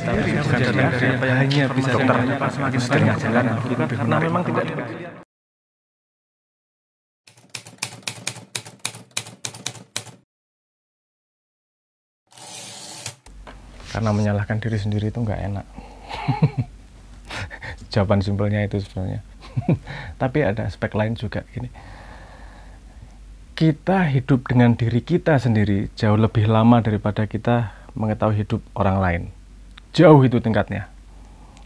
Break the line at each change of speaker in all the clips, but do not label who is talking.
tapi bukan dari apa yang hanya bisa dokter semakin setengah jalan karena memang tidak. Karena menyalahkan diri sendiri itu nggak enak. Jawaban simpelnya itu sebenarnya. Tapi ada aspek lain juga gini. Kita hidup dengan diri kita sendiri jauh lebih lama daripada kita mengetahui hidup orang lain. Jauh itu tingkatnya.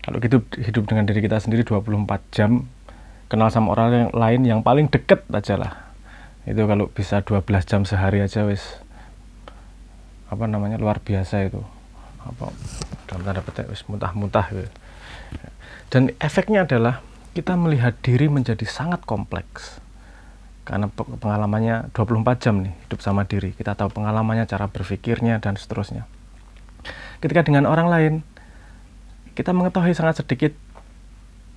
Kalau gitu hidup dengan diri kita sendiri 24 jam, kenal sama orang lain yang paling deket aja lah. Itu kalau bisa 12 jam sehari aja wis luar biasa itu. Dalam tanda petik wis muntah-muntah gitu. Dan efeknya adalah kita melihat diri menjadi sangat kompleks karena pengalamannya 24 jam nih hidup sama diri, kita tahu pengalamannya, cara berpikirnya dan seterusnya. Ketika dengan orang lain kita mengetahui sangat sedikit,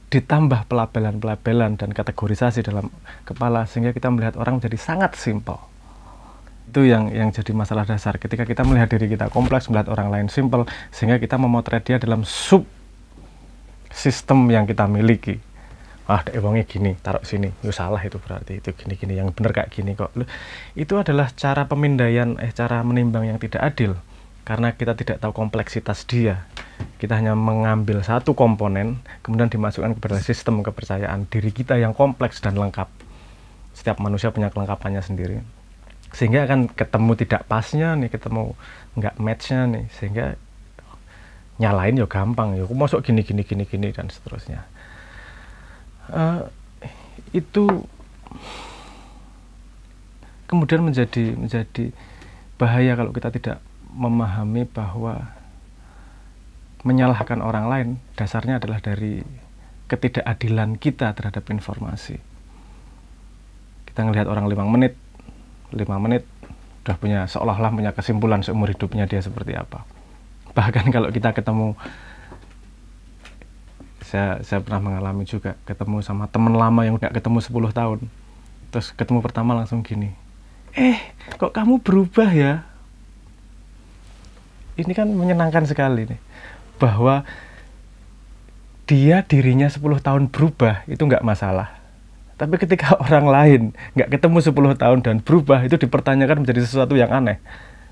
ditambah pelabelan-pelabelan dan kategorisasi dalam kepala sehingga kita melihat orang menjadi sangat simpel. Itu yang jadi masalah dasar. Ketika kita melihat diri kita kompleks, melihat orang lain simpel, sehingga kita memotret dia dalam sub sistem yang kita miliki. Wongnya gini, taruh sini, itu salah, itu berarti itu gini-gini, yang bener kayak gini kok. Itu adalah cara pemindaian, cara menimbang yang tidak adil. Karena kita tidak tahu kompleksitas dia. Kita hanya mengambil satu komponen, kemudian dimasukkan kepada sistem kepercayaan diri kita yang kompleks dan lengkap. Setiap manusia punya kelengkapannya sendiri. Sehingga akan ketemu tidak pasnya nih, ketemu nggak matchnya nih, sehingga nyalain ya gampang, ya aku masuk gini dan seterusnya. Itu kemudian menjadi bahaya kalau kita tidak memahami bahwa menyalahkan orang lain dasarnya adalah dari ketidakadilan kita terhadap informasi. Kita ngelihat orang 5 menit udah punya, seolah-olah punya kesimpulan seumur hidupnya dia seperti apa. Bahkan kalau kita ketemu, saya pernah mengalami juga, ketemu sama teman lama yang udah ketemu 10 tahun, terus ketemu pertama langsung gini, kok kamu berubah ya? Ini kan menyenangkan sekali nih, bahwa dirinya 10 tahun berubah itu nggak masalah. Tapi ketika orang lain nggak ketemu 10 tahun dan berubah, itu dipertanyakan menjadi sesuatu yang aneh.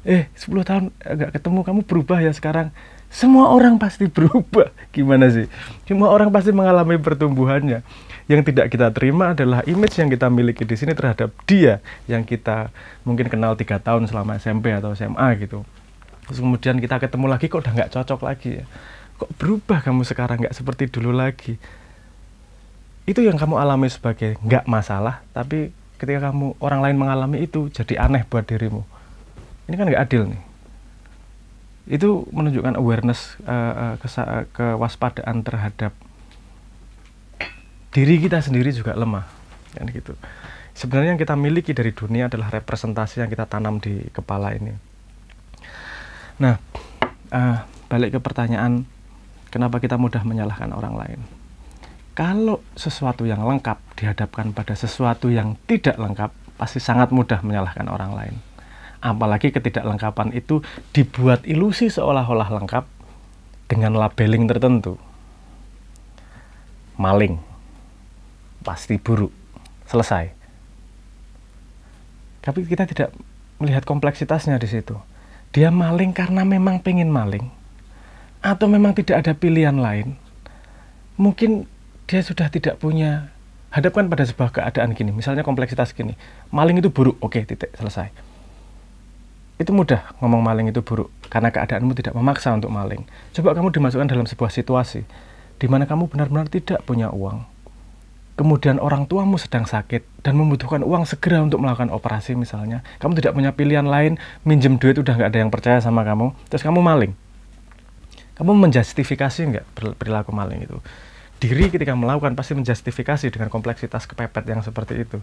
10 tahun nggak ketemu, kamu berubah ya sekarang. Semua orang pasti berubah. Gimana sih? Semua orang pasti mengalami pertumbuhannya. Yang tidak kita terima adalah image yang kita miliki di sini terhadap dia, yang kita mungkin kenal 3 tahun selama SMP atau SMA gitu. Terus kemudian kita ketemu lagi, kok udah nggak cocok lagi ya? Kok berubah kamu sekarang, nggak seperti dulu lagi? Itu yang kamu alami sebagai nggak masalah, tapi ketika orang lain mengalami itu jadi aneh buat dirimu. Ini kan nggak adil nih. Itu menunjukkan awareness, kewaspadaan terhadap diri kita sendiri juga lemah, kan gitu. Sebenarnya yang kita miliki dari dunia adalah representasi yang kita tanam di kepala ini. Nah, balik ke pertanyaan, kenapa kita mudah menyalahkan orang lain? Kalau sesuatu yang lengkap dihadapkan pada sesuatu yang tidak lengkap, pasti sangat mudah menyalahkan orang lain. Apalagi ketidaklengkapan itu dibuat ilusi seolah-olah lengkap dengan labeling tertentu. Maling, pasti buruk, selesai. Tapi kita tidak melihat kompleksitasnya di situ. Dia maling karena memang pengen maling, atau memang tidak ada pilihan lain. Mungkin dia sudah tidak punya, hadapkan pada sebuah keadaan gini, misalnya kompleksitas gini, maling itu buruk, oke, titik, selesai. Itu mudah ngomong maling itu buruk, karena keadaanmu tidak memaksa untuk maling. Coba kamu dimasukkan dalam sebuah situasi, di mana kamu benar-benar tidak punya uang, kemudian orang tuamu sedang sakit, dan membutuhkan uang segera untuk melakukan operasi misalnya, kamu tidak punya pilihan lain, minjem duit udah nggak ada yang percaya sama kamu, terus kamu maling. Kamu menjustifikasi nggak perilaku maling itu? Diri ketika melakukan pasti menjustifikasi dengan kompleksitas kepepet yang seperti itu.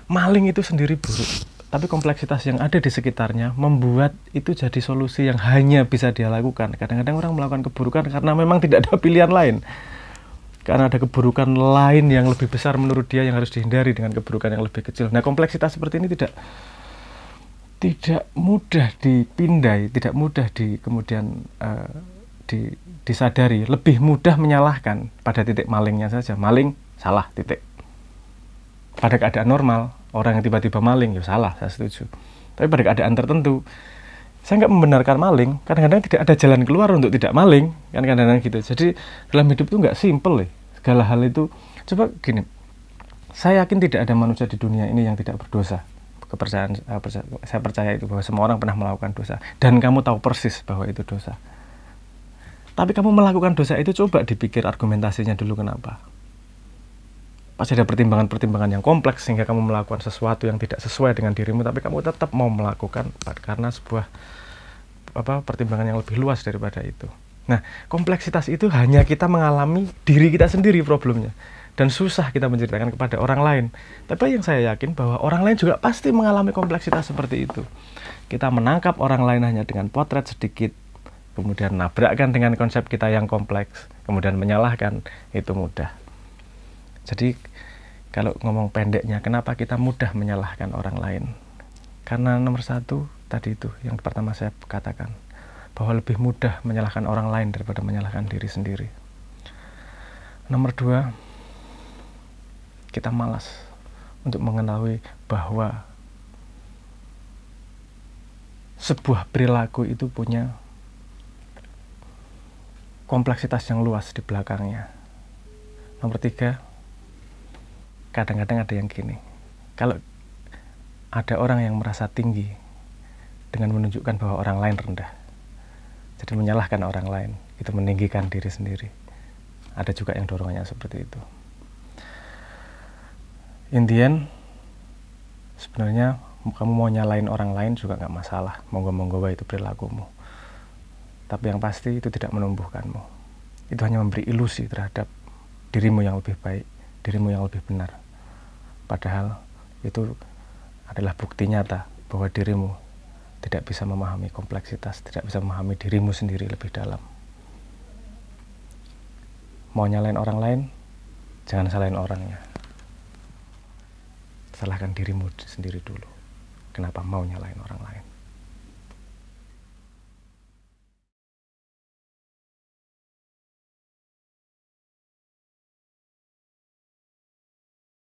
Maling itu sendiri buruk, tapi kompleksitas yang ada di sekitarnya membuat itu jadi solusi yang hanya bisa dia lakukan. Kadang-kadang orang melakukan keburukan karena memang tidak ada pilihan lain, karena ada keburukan lain yang lebih besar menurut dia yang harus dihindari dengan keburukan yang lebih kecil. Nah, kompleksitas seperti ini tidak mudah dipindai, tidak mudah kemudian disadari, lebih mudah menyalahkan pada titik malingnya saja. Maling, salah, titik. Pada keadaan normal, orang yang tiba-tiba maling, ya salah, saya setuju. Tapi pada keadaan tertentu, saya nggak membenarkan maling, kadang-kadang tidak ada jalan keluar untuk tidak maling, kan kadang-kadang gitu. Jadi dalam hidup itu nggak simple, segala hal itu. Coba gini, saya yakin tidak ada manusia di dunia ini yang tidak berdosa. Saya percaya itu, bahwa semua orang pernah melakukan dosa, dan kamu tahu persis bahwa itu dosa. Tapi kamu melakukan dosa itu, coba dipikir argumentasinya dulu kenapa. Pasti ada pertimbangan-pertimbangan yang kompleks sehingga kamu melakukan sesuatu yang tidak sesuai dengan dirimu, tapi kamu tetap mau melakukan karena sebuah pertimbangan yang lebih luas daripada itu. Nah, kompleksitas itu hanya kita mengalami diri kita sendiri problemnya, dan susah kita menceritakan kepada orang lain. Tapi yang saya yakin bahwa orang lain juga pasti mengalami kompleksitas seperti itu. Kita menangkap orang lain hanya dengan potret sedikit, kemudian nabrakkan dengan konsep kita yang kompleks, kemudian menyalahkan, itu mudah. Jadi kalau ngomong pendeknya, kenapa kita mudah menyalahkan orang lain? Karena nomor satu, tadi itu yang pertama saya katakan, bahwa lebih mudah menyalahkan orang lain daripada menyalahkan diri sendiri. Nomor dua, kita malas untuk mengetahui bahwa sebuah perilaku itu punya kompleksitas yang luas di belakangnya. Nomor tiga, kadang-kadang ada yang gini, kalau ada orang yang merasa tinggi dengan menunjukkan bahwa orang lain rendah, jadi menyalahkan orang lain, itu meninggikan diri sendiri. Ada juga yang dorongannya seperti itu. In the end, sebenarnya kamu mau nyalain orang lain juga nggak masalah, monggo-monggo itu perilakumu. Tapi yang pasti itu tidak menumbuhkanmu. Itu hanya memberi ilusi terhadap dirimu yang lebih baik, dirimu yang lebih benar. Padahal itu adalah bukti nyata bahwa dirimu tidak bisa memahami kompleksitas, tidak bisa memahami dirimu sendiri lebih dalam. Mau nyalain orang lain, jangan salahin orangnya. Salahkan dirimu sendiri dulu. Kenapa mau nyalain orang lain?